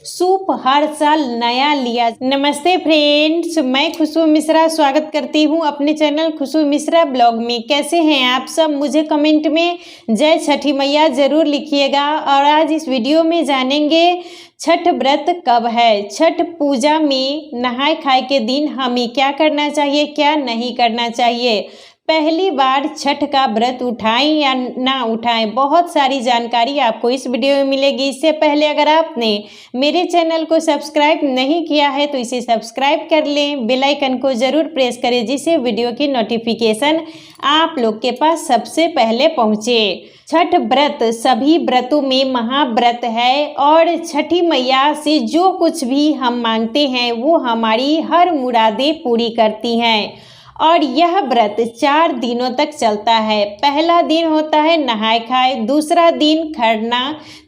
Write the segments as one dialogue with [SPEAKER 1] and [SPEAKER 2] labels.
[SPEAKER 1] Soup हर साल नया लिया। नमस्ते फ्रेंड्स, मैं खुशबू मिश्रा स्वागत करती हूँ अपने चैनल खुशबू मिश्रा ब्लॉग में। कैसे हैं आप सब? मुझे कमेंट में जय छठी मैया ज़रूर लिखिएगा। और आज इस वीडियो में जानेंगे छठ व्रत कब है। छठ पूजा में नहाय खाए के दिन हमें क्या करना चाहिए, क्या नहीं करना चाहिए, पहली बार छठ का व्रत उठाएं या ना उठाएं, बहुत सारी जानकारी आपको इस वीडियो में मिलेगी। इससे पहले अगर आपने मेरे चैनल को सब्सक्राइब नहीं किया है तो इसे सब्सक्राइब कर लें, बेल आइकन को ज़रूर प्रेस करें जिससे वीडियो की नोटिफिकेशन आप लोग के पास सबसे पहले पहुँचे। छठ व्रत सभी व्रतों में महाव्रत है और छठी मैया से जो कुछ भी हम मांगते हैं वो हमारी हर मुरादें पूरी करती हैं। और यह व्रत 4 दिनों तक चलता है। पहला दिन होता है नहाय खाए, दूसरा दिन खरना,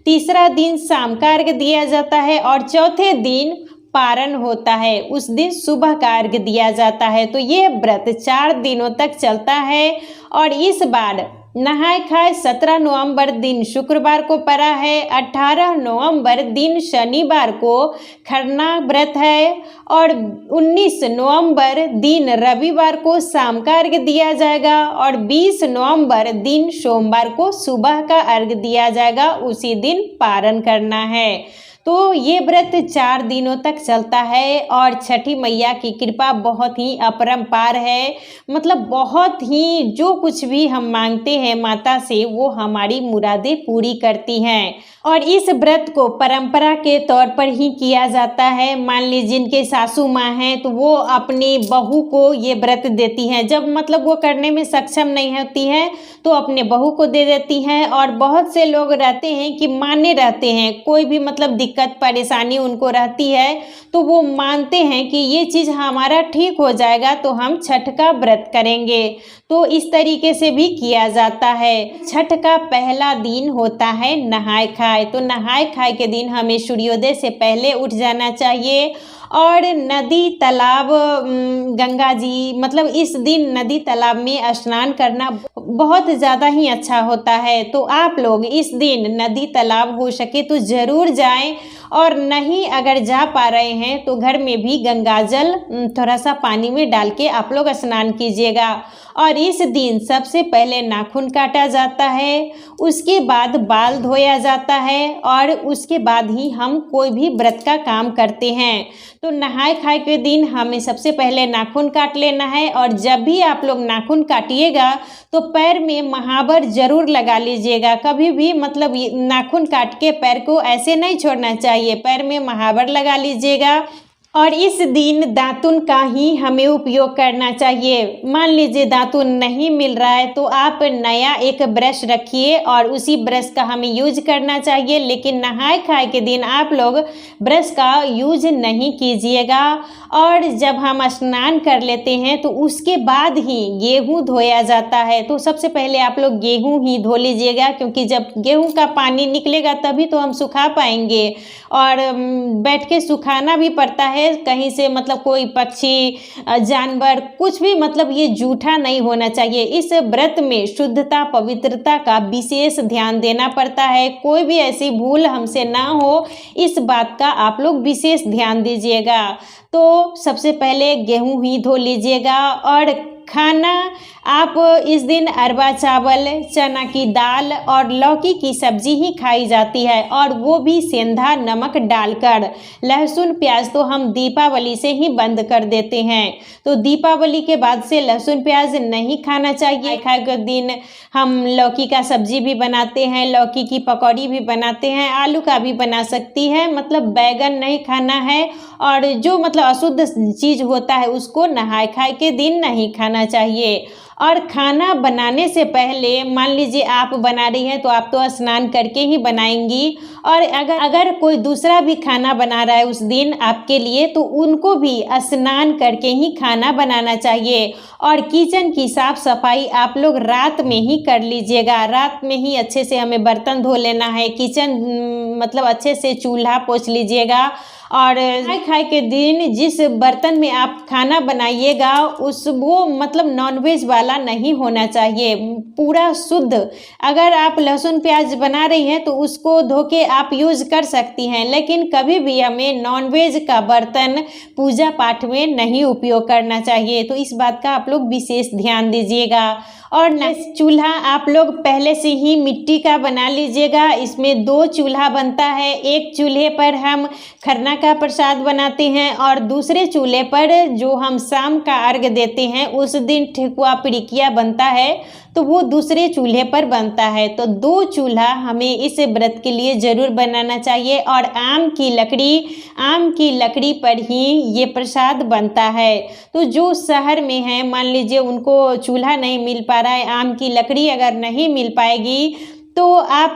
[SPEAKER 1] तीसरा दिन शाम का अर्घ दिया जाता है और चौथे दिन पारण होता है। उस दिन सुबह का अर्घ दिया जाता है। तो ये व्रत 4 दिनों तक चलता है। और इस बार नहाय खाए 17 नवंबर दिन शुक्रवार को पड़ा है, 18 नवंबर दिन शनिवार को खरना व्रत है और 19 नवंबर दिन रविवार को शाम का अर्घ दिया जाएगा और 20 नवंबर दिन सोमवार को सुबह का अर्घ दिया जाएगा। उसी दिन पारण करना है। तो ये व्रत 4 दिनों तक चलता है और छठी मैया की कृपा बहुत ही अपरंपार है। मतलब बहुत ही जो कुछ भी हम मांगते हैं माता से वो हमारी मुरादें पूरी करती हैं। और इस व्रत को परंपरा के तौर पर ही किया जाता है। मान लीजिए जिनके सासू माँ हैं तो वो अपनी बहू को ये व्रत देती हैं। जब मतलब वो करने में सक्षम नहीं होती हैं तो अपने बहू को दे देती हैं। और बहुत से लोग रहते हैं कि माने रहते हैं, कोई भी मतलब दिक्कत परेशानी उनको रहती है तो वो मानते हैं कि ये चीज़ हमारा ठीक हो जाएगा तो हम छठ का व्रत करेंगे। तो इस तरीके से भी किया जाता है। छठ का पहला दिन होता है नहाय खाए। तो नहाय खाए के दिन हमें सूर्योदय से पहले उठ जाना चाहिए और नदी तालाब गंगा जी मतलब इस दिन नदी तालाब में स्नान करना बहुत ज़्यादा ही अच्छा होता है। तो आप लोग इस दिन नदी तालाब हो सके तो ज़रूर जाएं और नहीं अगर जा पा रहे हैं तो घर में भी गंगा जल थोड़ा सा पानी में डाल के आप लोग स्नान कीजिएगा। और इस दिन सबसे पहले नाखून काटा जाता है, उसके बाद बाल धोया जाता है और उसके बाद ही हम कोई भी व्रत का काम करते हैं। तो नहाय खाए के दिन हमें सबसे पहले नाखून काट लेना है। और जब भी आप लोग नाखून काटिएगा तो पैर में महावर जरूर लगा लीजिएगा। कभी भी मतलब नाखून काट के पैर को ऐसे नहीं छोड़ना चाहिए, पैर में महावर लगा लीजिएगा। और इस दिन दातुन का ही हमें उपयोग करना चाहिए। मान लीजिए दातुन नहीं मिल रहा है तो आप नया एक ब्रश रखिए और उसी ब्रश का हमें यूज करना चाहिए। लेकिन नहाय खाए के दिन आप लोग ब्रश का यूज नहीं कीजिएगा। और जब हम स्नान कर लेते हैं तो उसके बाद ही गेहूँ धोया जाता है। तो सबसे पहले आप लोग गेहूँ ही धो लीजिएगा, क्योंकि जब गेहूँ का पानी निकलेगा तभी तो हम सुखा पाएंगे। और बैठ के सुखाना भी पड़ता है। कहीं से मतलब कोई पक्षी जानवर कुछ भी मतलब ये जूठा नहीं होना चाहिए। इस व्रत में शुद्धता पवित्रता का विशेष ध्यान देना पड़ता है। कोई भी ऐसी भूल हमसे ना हो, इस बात का आप लोग विशेष ध्यान दीजिएगा। तो सबसे पहले गेहूं ही धो लीजिएगा। और खाना आप इस दिन अरवा चावल, चना की दाल और लौकी की सब्जी ही खाई जाती है और वो भी सेंधा नमक डालकर। लहसुन प्याज तो हम दीपावली से ही बंद कर देते हैं। तो दीपावली के बाद से लहसुन प्याज नहीं खाना चाहिए। खाए के दिन हम लौकी का सब्जी भी बनाते हैं, लौकी की पकौड़ी भी बनाते हैं, आलू का भी बना सकती है। मतलब बैगन नहीं खाना है और जो मतलब अशुद्ध चीज़ होता है उसको नहाय खाए के दिन नहीं खाना चाहिए। और खाना बनाने से पहले मान लीजिए आप बना रही हैं तो आप तो स्नान करके ही बनाएंगी। और अगर कोई दूसरा भी खाना बना रहा है उस दिन आपके लिए तो उनको भी स्नान करके ही खाना बनाना चाहिए। और किचन की साफ सफाई आप लोग रात में ही कर लीजिएगा। रात में ही अच्छे से हमें बर्तन धो लेना है, किचन मतलब अच्छे से चूल्हा पोंछ लीजिएगा और खाए के दिन जिस बर्तन में आप खाना बनाइएगा वो मतलब नॉनवेज वाला नहीं होना चाहिए, पूरा शुद्ध। अगर आप लहसुन प्याज बना रही हैं तो उसको धो के आप यूज कर सकती हैं, लेकिन कभी भी हमें नॉनवेज का बर्तन पूजा पाठ में नहीं उपयोग करना चाहिए। तो इस बात का आप लोग विशेष ध्यान दीजिएगा। और चूल्हा आप लोग पहले से ही मिट्टी का बना लीजिएगा। इसमें 2 चूल्हा बनता है। एक चूल्हे पर हम खरना का प्रसाद बनाते हैं और दूसरे चूल्हे पर जो हम शाम का अर्घ देते हैं उस दिन ठेकुआ पिड़िकिया बनता है, तो वो दूसरे चूल्हे पर बनता है। तो 2 चूल्हा हमें इस व्रत के लिए ज़रूर बनाना चाहिए। और आम की लकड़ी पर ही ये प्रसाद बनता है। तो जो शहर में है, मान लीजिए उनको चूल्हा नहीं मिल पा रहा है, आम की लकड़ी अगर नहीं मिल पाएगी तो आप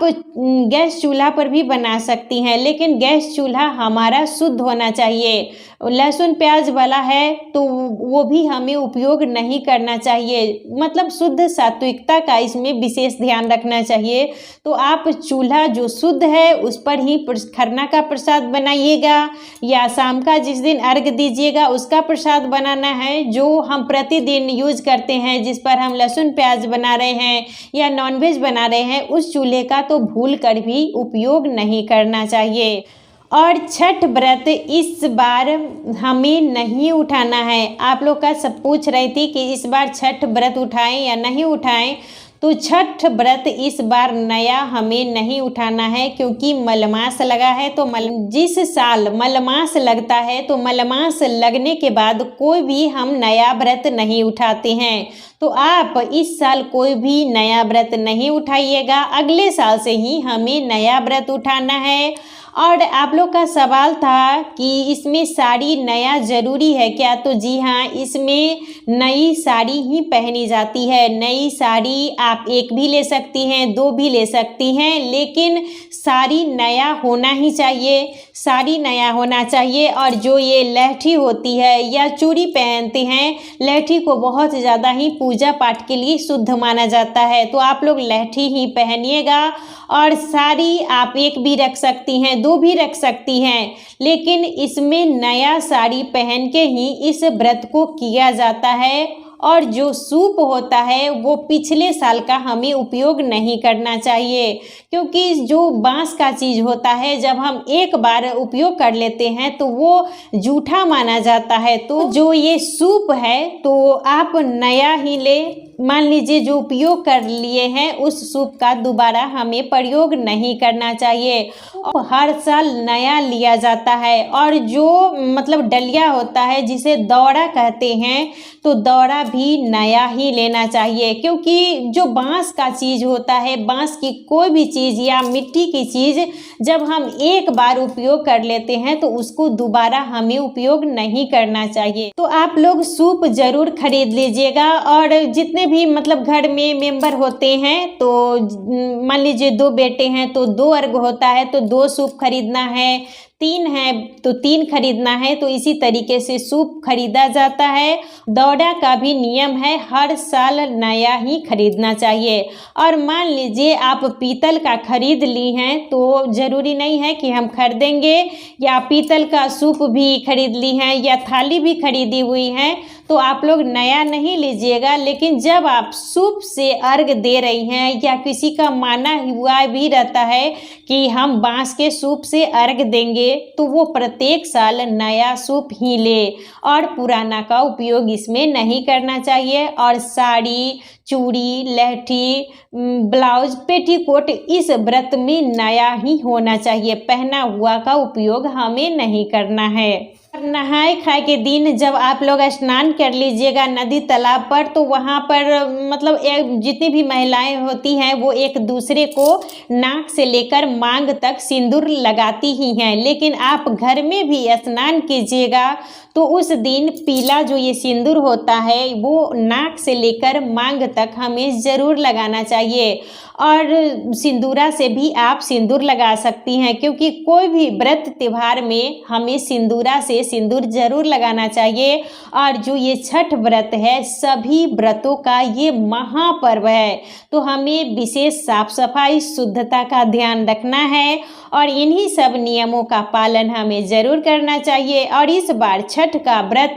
[SPEAKER 1] गैस चूल्हा पर भी बना सकती हैं, लेकिन गैस चूल्हा हमारा शुद्ध होना चाहिए। लहसुन प्याज वाला है तो वो भी हमें उपयोग नहीं करना चाहिए, मतलब शुद्ध सात्विकता का इसमें विशेष ध्यान रखना चाहिए। तो आप चूल्हा जो शुद्ध है उस पर ही खरना का प्रसाद बनाइएगा, या शाम का जिस दिन अर्घ दीजिएगा उसका प्रसाद बनाना है। जो हम प्रतिदिन यूज करते हैं, जिस पर हम लहसुन प्याज बना रहे हैं या नॉनवेज बना रहे हैं, उस चूल्हे का तो भूल कर भी उपयोग नहीं करना चाहिए। और छठ व्रत इस बार हमें नहीं उठाना है। आप लोग का सब पूछ रही थी कि इस बार छठ व्रत उठाएं या नहीं उठाएं, तो छठ व्रत इस बार नया हमें नहीं उठाना है, क्योंकि मलमास लगा है। तो जिस साल मलमास लगता है तो मलमास लगने के बाद कोई भी हम नया व्रत नहीं उठाते हैं। तो आप इस साल कोई भी नया व्रत नहीं उठाइएगा, अगले साल से ही हमें नया व्रत उठाना है। और आप लोग का सवाल था कि इसमें साड़ी नया ज़रूरी है क्या? तो जी हाँ, इसमें नई साड़ी ही पहनी जाती है। नई साड़ी आप 1 भी ले सकती हैं, 2 भी ले सकती हैं, लेकिन साड़ी नया होना ही चाहिए। साड़ी नया होना चाहिए। और जो ये लहठी होती है या चूड़ी पहनते हैं, लहठी को बहुत ज़्यादा ही पूजा पाठ के लिए शुद्ध माना जाता है, तो आप लोग लहठी ही पहनिएगा। और साड़ी आप 1 भी रख सकती हैं, 2 भी रख सकती हैं, लेकिन इसमें नया साड़ी पहन के ही इस व्रत को किया जाता है। और जो सूप होता है वो पिछले साल का हमें उपयोग नहीं करना चाहिए, क्योंकि जो बांस का चीज़ होता है जब हम एक बार उपयोग कर लेते हैं तो वो जूठा माना जाता है। तो जो ये सूप है तो आप नया ही ले, मान लीजिए जो उपयोग कर लिए हैं उस सूप का दोबारा हमें प्रयोग नहीं करना चाहिए। और हर साल नया लिया जाता है। और जो मतलब डलिया होता है जिसे दौड़ा कहते हैं, तो दौड़ा भी नया ही लेना चाहिए, क्योंकि जो बांस का चीज़ होता है, बांस की कोई भी चीज़ या मिट्टी की चीज़ जब हम एक बार उपयोग कर लेते हैं तो उसको दोबारा हमें उपयोग नहीं करना चाहिए। तो आप लोग सूप ज़रूर खरीद लीजिएगा। और जितने भी मतलब घर में मेंबर होते हैं, तो मान लीजिए 2 बेटे हैं तो 2 अर्घ होता है तो 2 सूप खरीदना है, 3 है तो 3 खरीदना है, तो इसी तरीके से सूप खरीदा जाता है। दौड़ा का भी नियम है, हर साल नया ही खरीदना चाहिए। और मान लीजिए आप पीतल का खरीद ली हैं तो ज़रूरी नहीं है कि हम खरीदेंगे, या पीतल का सूप भी खरीद ली हैं या थाली भी खरीदी हुई है तो आप लोग नया नहीं लीजिएगा। लेकिन जब आप सूप से अर्घ दे रही हैं या किसी का माना हुआ भी रहता है कि हम बांस के सूप से अर्घ देंगे, तो वो प्रत्येक साल नया सूप ही ले, और पुराना का उपयोग इसमें नहीं करना चाहिए। और साड़ी, चूड़ी, लहठी, ब्लाउज, पेटीकोट इस व्रत में नया ही होना चाहिए, पहना हुआ का उपयोग हमें नहीं करना है। नहाए खाए के दिन जब आप लोग स्नान कर लीजिएगा नदी तालाब पर, तो वहाँ पर मतलब जितनी भी महिलाएं होती हैं वो एक दूसरे को नाक से लेकर मांग तक सिंदूर लगाती ही हैं। लेकिन आप घर में भी स्नान कीजिएगा तो उस दिन पीला जो ये सिंदूर होता है वो नाक से लेकर मांग तक हमें ज़रूर लगाना चाहिए। और सिंदूरा से भी आप सिंदूर लगा सकती हैं, क्योंकि कोई भी व्रत त्योहार में हमें सिंदूरा से सिंदूर जरूर लगाना चाहिए। और जो ये छठ व्रत है, सभी व्रतों का ये महापर्व है, तो हमें विशेष साफ सफाई शुद्धता का ध्यान रखना है और इन्हीं सब नियमों का पालन हमें जरूर करना चाहिए। और इस बार छठ का व्रत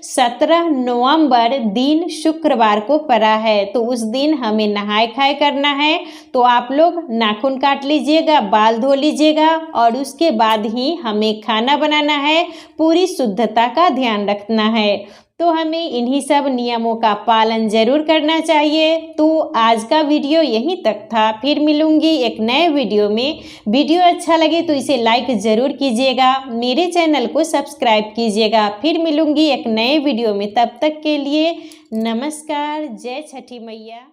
[SPEAKER 1] 17 नवंबर दिन शुक्रवार को पड़ा है, तो उस दिन हमें नहाय खाए करना है। तो आप लोग नाखून काट लीजिएगा, बाल धो लीजिएगा और उसके बाद ही हमें खाना बनाना है, पूरी शुद्धता का ध्यान रखना है। तो हमें इन्हीं सब नियमों का पालन जरूर करना चाहिए। तो आज का वीडियो यहीं तक था, फिर मिलूंगी एक नए वीडियो में। वीडियो अच्छा लगे तो इसे लाइक ज़रूर कीजिएगा, मेरे चैनल को सब्सक्राइब कीजिएगा। फिर मिलूंगी एक नए वीडियो में, तब तक के लिए नमस्कार। जय छठी मैया।